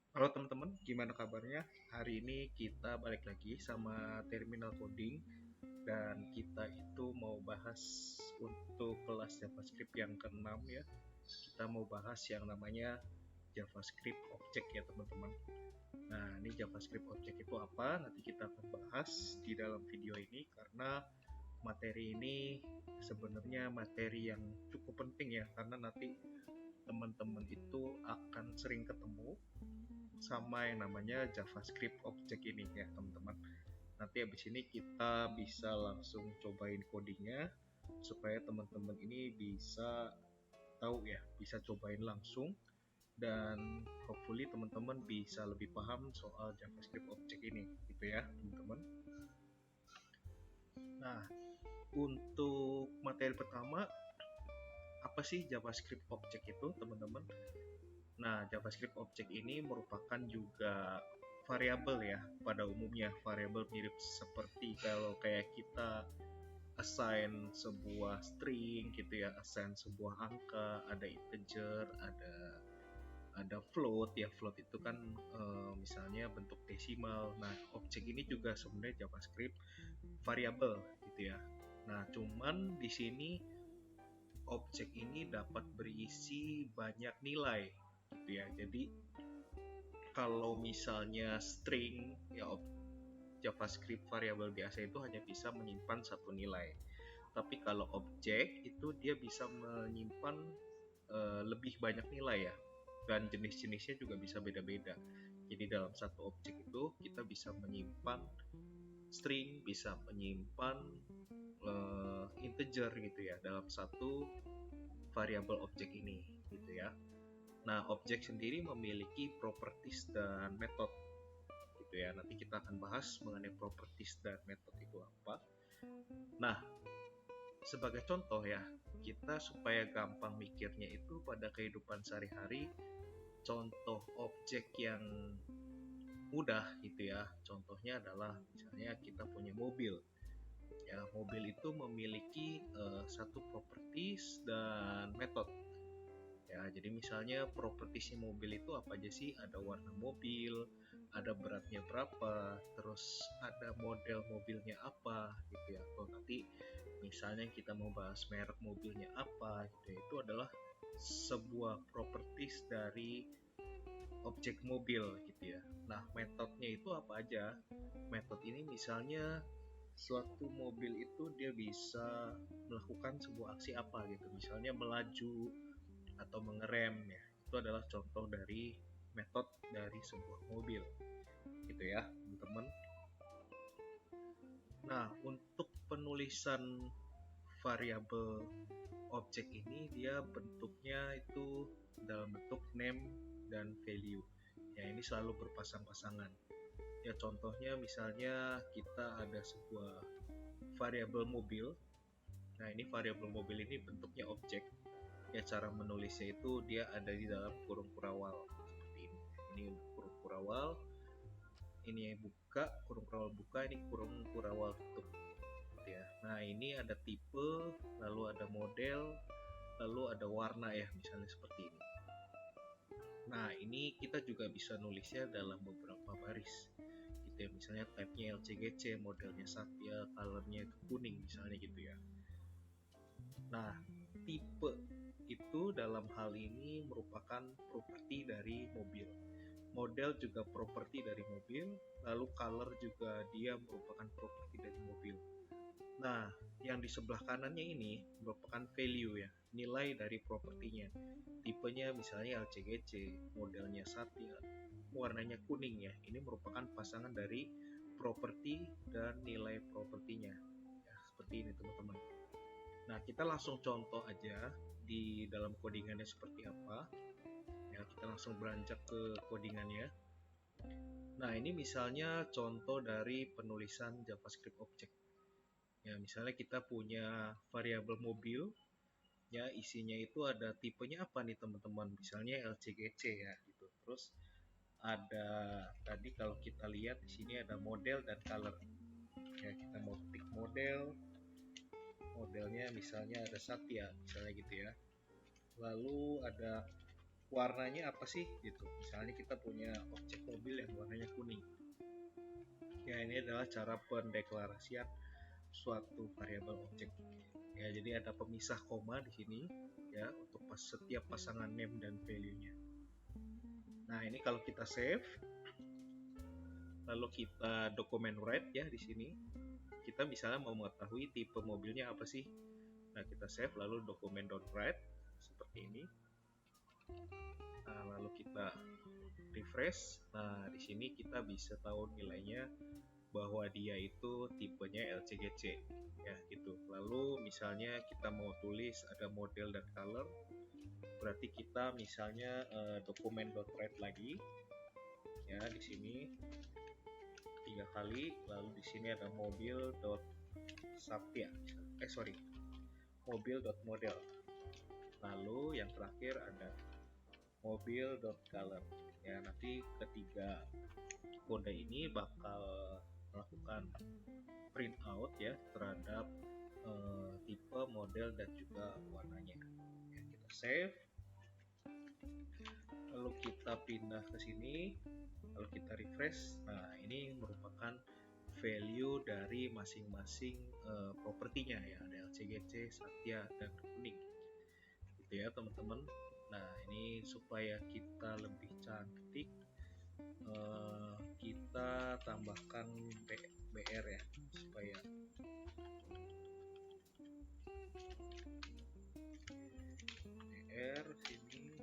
Halo teman-teman, gimana kabarnya? Hari ini kita balik lagi sama Terminal Coding dan kita itu mau bahas untuk kelas JavaScript yang ke-6 ya. Kita mau bahas yang namanya JavaScript Object ya teman-teman. Nah, ini JavaScript Object itu apa? Nanti kita akan bahas di dalam video ini karena materi ini sebenarnya materi yang cukup penting ya karena nanti teman-teman itu akan sering ketemu sama yang namanya JavaScript Object ini ya teman-teman. Nanti habis ini kita bisa langsung cobain codingnya supaya teman-teman ini bisa tahu ya, bisa cobain langsung dan hopefully teman-teman bisa lebih paham soal JavaScript Object ini gitu ya teman-teman. Nah, untuk materi pertama, apa sih JavaScript Object itu teman-teman? Nah, JavaScript Object ini merupakan juga variabel ya, pada umumnya variabel mirip seperti kalau kayak kita assign sebuah string gitu ya, assign sebuah angka, ada integer, ada float ya, float itu kan misalnya bentuk desimal. Nah, objek ini juga sebenarnya JavaScript variabel gitu ya. Nah, cuman di sini objek ini dapat berisi banyak nilai gitu ya. Jadi kalau misalnya string ya, JavaScript variabel biasa itu hanya bisa menyimpan satu nilai. Tapi kalau objek itu dia bisa menyimpan lebih banyak nilai ya. Dan jenis-jenisnya juga bisa beda-beda. Jadi dalam satu objek itu kita bisa menyimpan string, bisa menyimpan integer gitu ya dalam satu variabel objek ini gitu ya. Nah, objek sendiri memiliki properties dan method gitu ya. Nanti kita akan bahas mengenai properties dan method itu apa. Nah, sebagai contoh ya, kita supaya gampang mikirnya itu pada kehidupan sehari-hari, contoh objek yang mudah gitu ya. Contohnya adalah misalnya kita punya mobil. Ya, mobil itu memiliki satu properties dan method. Ya, jadi misalnya propertisnya mobil itu apa aja sih? Ada warna mobil, ada beratnya berapa, terus ada model mobilnya apa gitu ya. Atau nanti misalnya kita mau bahas merek mobilnya apa gitu ya. Itu adalah sebuah properties dari objek mobil gitu ya. Nah, metodenya itu apa aja? Metode ini misalnya suatu mobil itu dia bisa melakukan sebuah aksi apa gitu. Misalnya melaju atau mengerem ya. Itu adalah contoh dari metode dari sebuah mobil gitu ya teman-teman. Nah, untuk penulisan variabel objek ini dia bentuknya itu dalam bentuk name dan value. Ya, ini selalu berpasang-pasangan. Ya, contohnya misalnya kita ada sebuah variabel mobil. Nah, ini variabel mobil ini bentuknya objek. Ya, cara menulisnya itu dia ada di dalam kurung kurawal seperti ini. Ini kurung kurawal, ini buka, kurung kurawal buka, ini kurung kurawal tutup. Ya. Nah, ini ada tipe, lalu ada model, lalu ada warna ya, misalnya seperti ini. Nah, ini kita juga bisa nulisnya dalam beberapa baris. Gitu ya, misalnya type-nya LCGC, modelnya Satya, color-nya itu kuning misalnya gitu ya. Nah, tipe itu dalam hal ini merupakan properti dari mobil. Model juga properti dari mobil, lalu color juga dia merupakan properti dari mobil. Nah, yang di sebelah kanannya ini merupakan value ya, nilai dari propertinya. Tipenya misalnya LCGC, modelnya Satya, warnanya kuning ya. Ini merupakan pasangan dari properti dan nilai propertinya. Ya, seperti ini teman-teman. Nah, kita langsung contoh aja di dalam codingannya seperti apa. Ya, kita langsung beranjak ke codingannya. Nah, ini misalnya contoh dari penulisan JavaScript Object. Ya, misalnya kita punya variabel mobil, ya isinya itu ada tipenya apa nih teman-teman? Misalnya LCGC ya gitu. Terus ada tadi kalau kita lihat di sini ada model dan color. Ya, kita mau ketik model, modelnya misalnya ada Satya, misalnya gitu ya. Lalu ada warnanya apa sih gitu. Misalnya kita punya objek mobil yang warnanya kuning. Ya, ini adalah cara pendeklarasian suatu variabel objek. Ya, jadi ada pemisah koma di sini ya untuk setiap pasangan name dan value-nya. Nah, ini kalau kita save lalu kita dokumen write ya di sini. Kita misalnya mau mengetahui tipe mobilnya apa sih. Nah, kita save lalu dokumen.write seperti ini. Nah, lalu kita refresh. Nah, di sini kita bisa tahu nilainya bahwa dia itu tipenya LCGC ya gitu. Lalu misalnya kita mau tulis ada model dan color, berarti kita misalnya dokumen.write lagi ya di sini 3 kali, lalu di sini ada mobil.satya mobil.model, lalu yang terakhir ada mobil.color ya. Nanti ketiga kode ini bakal melakukan print out ya terhadap tipe, model dan juga warnanya ya. Kita save lalu kita pindah ke sini lalu kita refresh. Nah, ini merupakan value dari masing-masing propertinya ya, ada LCGC, Satya dan kuning gitu ya teman-teman. Nah, ini supaya kita lebih cantik kita tambahkan BR ya supaya BR sini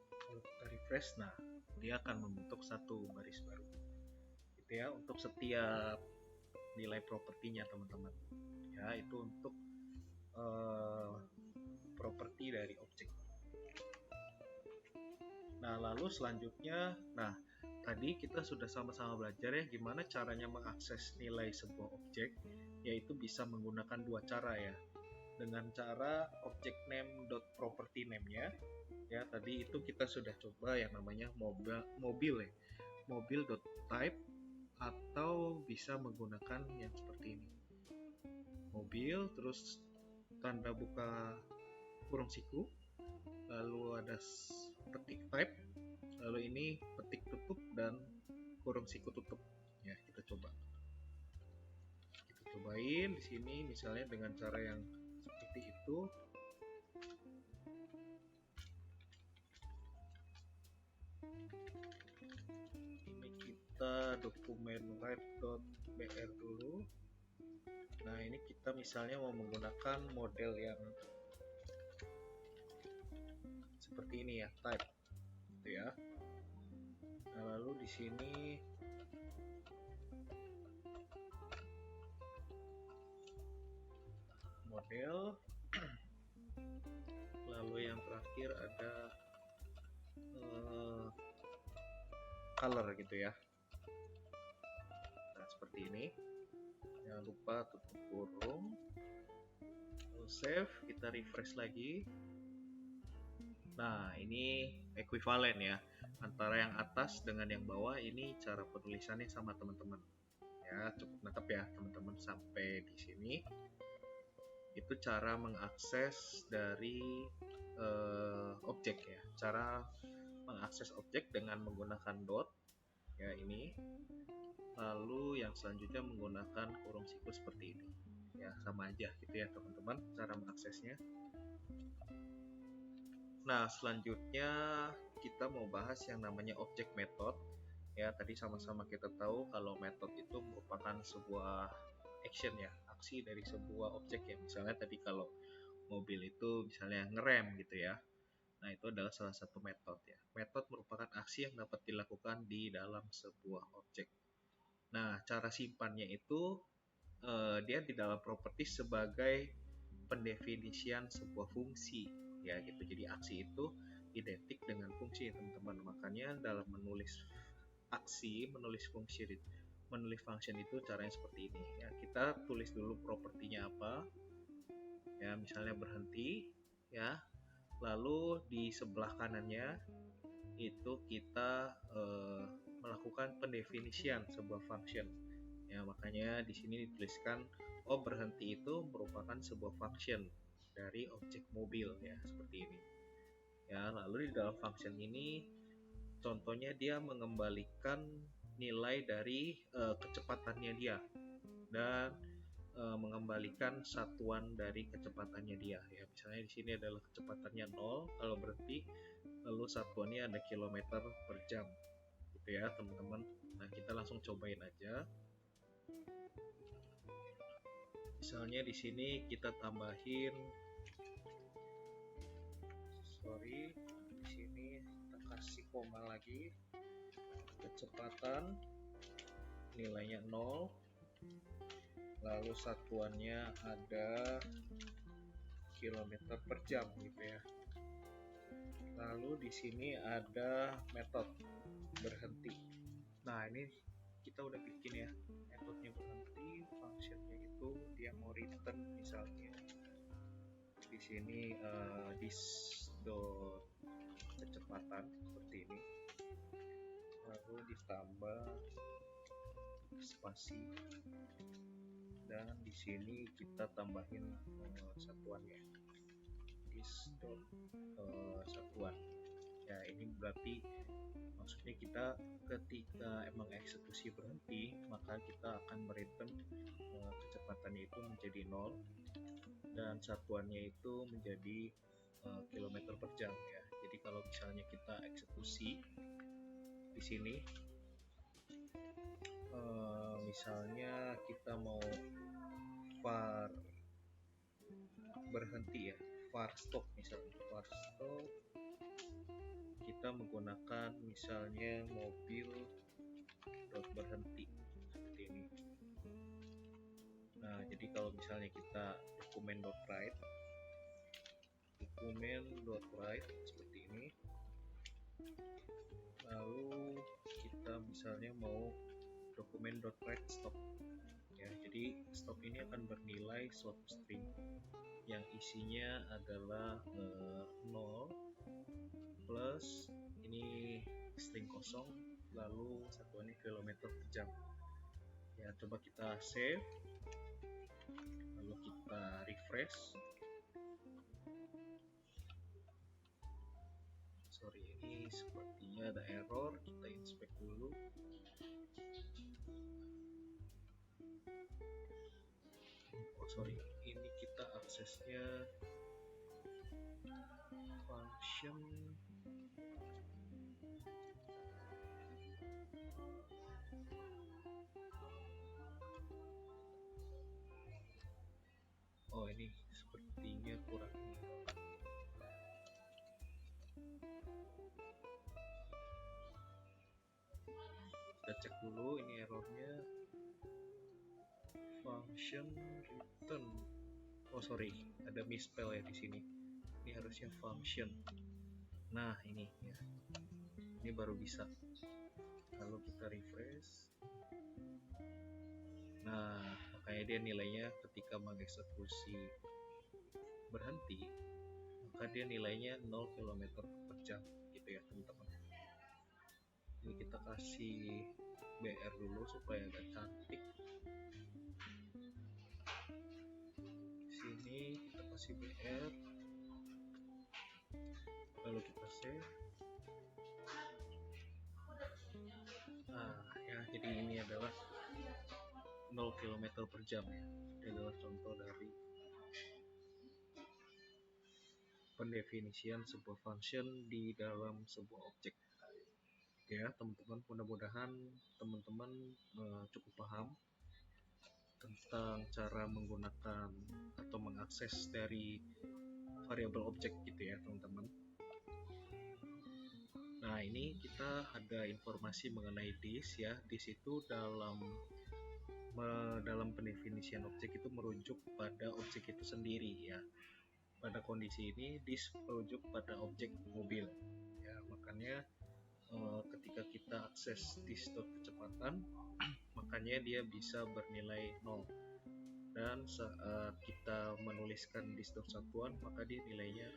kalau kita refresh, nah dia akan membentuk satu baris baru gitu ya untuk setiap nilai propertinya teman-teman ya. Itu untuk properti dari objek. Nah, lalu selanjutnya, nah tadi kita sudah sama-sama belajar ya gimana caranya mengakses nilai sebuah objek, yaitu bisa menggunakan dua cara ya. Dengan cara object name.property name-nya ya, tadi itu kita sudah coba yang namanya mobil ya, mobil.type, atau bisa menggunakan yang seperti ini, mobil terus tanda buka kurung siku, lalu ada petik type, lalu ini petik tutup dan kurung siku tutup ya. Kita cobain di sini misalnya dengan cara yang seperti itu. Ini kita dokumen write.br dulu. Nah, ini kita misalnya mau menggunakan model yang seperti ini ya, type gitu ya. Nah, lalu di sini model, lalu yang terakhir ada color gitu ya. Nah, seperti ini. Jangan lupa tutup kurung, lalu save, kita refresh lagi. Nah, ini ekuivalen ya antara yang atas dengan yang bawah. Ini cara penulisannya sama teman-teman ya. Cukup nangkep ya teman-teman sampai di sini. Itu cara mengakses dari objek ya, cara mengakses objek dengan menggunakan dot ya ini. Lalu yang selanjutnya menggunakan kurung siku seperti ini ya, sama aja gitu ya teman-teman cara mengaksesnya. Nah, selanjutnya kita mau bahas yang namanya object method ya. Tadi sama-sama kita tahu kalau method itu merupakan sebuah action ya, aksi dari sebuah objek ya. Misalnya tadi kalau mobil itu misalnya ngerem gitu ya. Nah, itu adalah salah satu metode ya. Metode merupakan aksi yang dapat dilakukan di dalam sebuah objek. Nah, cara simpannya itu dia di dalam properti sebagai pendefinisian sebuah fungsi ya gitu. Jadi aksi itu identik dengan fungsi ya teman-teman. Makanya dalam menulis aksi, menulis function itu caranya seperti ini ya. Kita tulis dulu propertinya apa ya, misalnya berhenti ya. Lalu di sebelah kanannya itu kita melakukan pendefinisian sebuah function Ya, makanya di sini dituliskan berhenti itu merupakan sebuah function dari objek mobil ya, seperti ini. Ya, lalu di dalam function ini contohnya dia mengembalikan nilai dari kecepatannya dia dan mengembalikan satuan dari kecepatannya dia ya. Misalnya di sini adalah kecepatannya 0 kalau berhenti, lalu satuannya ada kilometer per jam gitu ya teman-teman. Nah, kita langsung cobain aja. Misalnya di sini kita tambahin, di sini kita kasih koma lagi, kecepatan nilainya 0, lalu satuannya ada kilometer per jam gitu ya. Lalu di sini ada metode berhenti. Nah, ini kita udah bikin ya metodenya berhenti, functionnya itu dia mau return misalnya di sini dot kecepatan seperti ini, lalu ditambah spasi, dan di sini kita tambahin satuannya dot satuan ya. Ini berarti maksudnya kita ketika emang eksekusi berhenti, maka kita akan mereturn kecepatannya itu menjadi 0 dan satuannya itu menjadi kilometer per jam ya. Jadi kalau misalnya kita eksekusi di sini, misalnya kita mau var berhenti ya, var stop misalnya, var stop kita menggunakan misalnya mobil dot berhenti seperti ini. Nah, jadi kalau misalnya kita dokumen dot write seperti ini, lalu kita misalnya mau dokumen dot write stop ya. Jadi stop ini akan bernilai suatu string yang isinya adalah 0 plus ini string kosong, lalu satuannya kilometer per jam ya. Coba kita save, lalu kita refresh. Ini sepertinya ada error, kita inspect dulu. Ini kita aksesnya function ini sepertinya kurang. Kita cek dulu ini errornya, function return. Ada misspell ya di sini. Ini harusnya function. Nah, ini ya. Ini baru bisa. Lalu kita refresh. Nah, makanya dia nilainya ketika mengeksekusi berhenti, maka dia nilainya 0 km per jam gitu ya teman-teman. Ini kita kasih BR dulu supaya agak cantik. Sini kita kasih BR, lalu kita save. Ya, jadi ini adalah 0 km per jam ya. Ini adalah contoh dari pendefinisian sebuah function di dalam sebuah objek ya teman-teman. Mudah-mudahan teman-teman cukup paham tentang cara menggunakan atau mengakses dari variabel objek gitu ya teman-teman. Nah, ini kita ada informasi mengenai this ya. This itu dalam pendefinisian objek itu merujuk pada objek itu sendiri ya. Pada kondisi ini this merujuk pada objek mobil ya. Makanya ketika kita akses this dot kecepatan, makanya dia bisa bernilai 0. Dan saat kita menuliskan this dot satuan, maka dia nilainya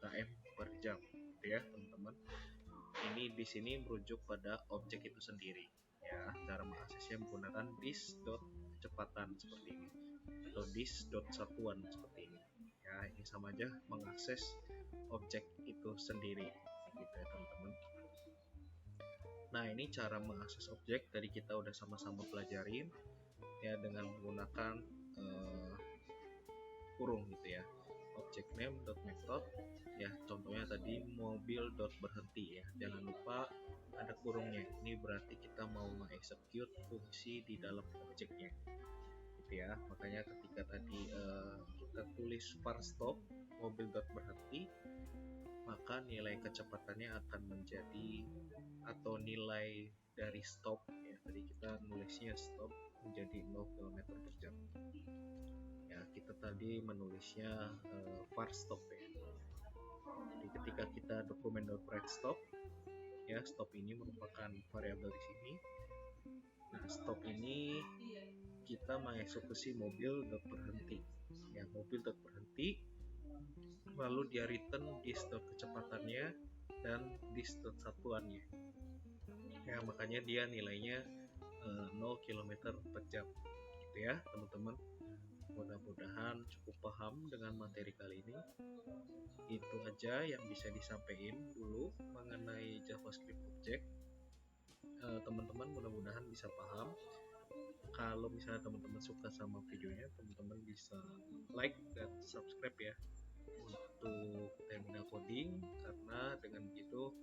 km per jam gitu ya teman-teman. Ini di sini merujuk pada objek itu sendiri. Ya, cara mengaksesnya menggunakan dis.kecepatan seperti ini atau dis.satuan seperti ini. Ya, ini sama aja mengakses objek itu sendiri gitu ya teman-teman. Nah, ini cara mengakses objek tadi kita udah sama-sama pelajarin ya dengan menggunakan kurung gitu ya. Object name method ya, contohnya tadi mobil.berhenti ya. Jangan lupa ada kurungnya. Ini berarti kita mau mengexecute fungsi di dalam objeknya. Gitu ya. Makanya ketika tadi kita tulis var stop mobil.berhenti, maka nilai kecepatannya akan menjadi atau nilai dari stop ya. Tadi kita nulisnya stop menjadi 0 km per jam. Ya, kita tadi menulisnya var stop ya. Jadi ketika kita dokumen.write stop ya, stop ini merupakan variabel di sini. Nah, stop ini kita mengeksekusi mobil.berhenti ya, mobil.berhenti, lalu dia return dis.kecepatannya dan dis.satuannya ya, makanya dia nilainya 0 km per jam gitu ya teman-teman. Mudah-mudahan cukup paham dengan materi kali ini. Itu aja yang bisa disampaikan dulu mengenai JavaScript Object. Teman-teman mudah-mudahan bisa paham. Kalau misalnya teman-teman suka sama videonya, teman-teman bisa like dan subscribe ya untuk Terminal Coding, karena dengan begitu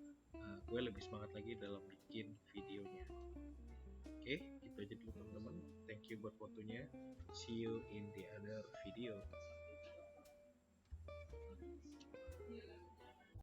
gue lebih semangat lagi dalam bikin videonya. Oke, gitu aja dulu teman-teman. Thank you buat waktunya. See you in the other video.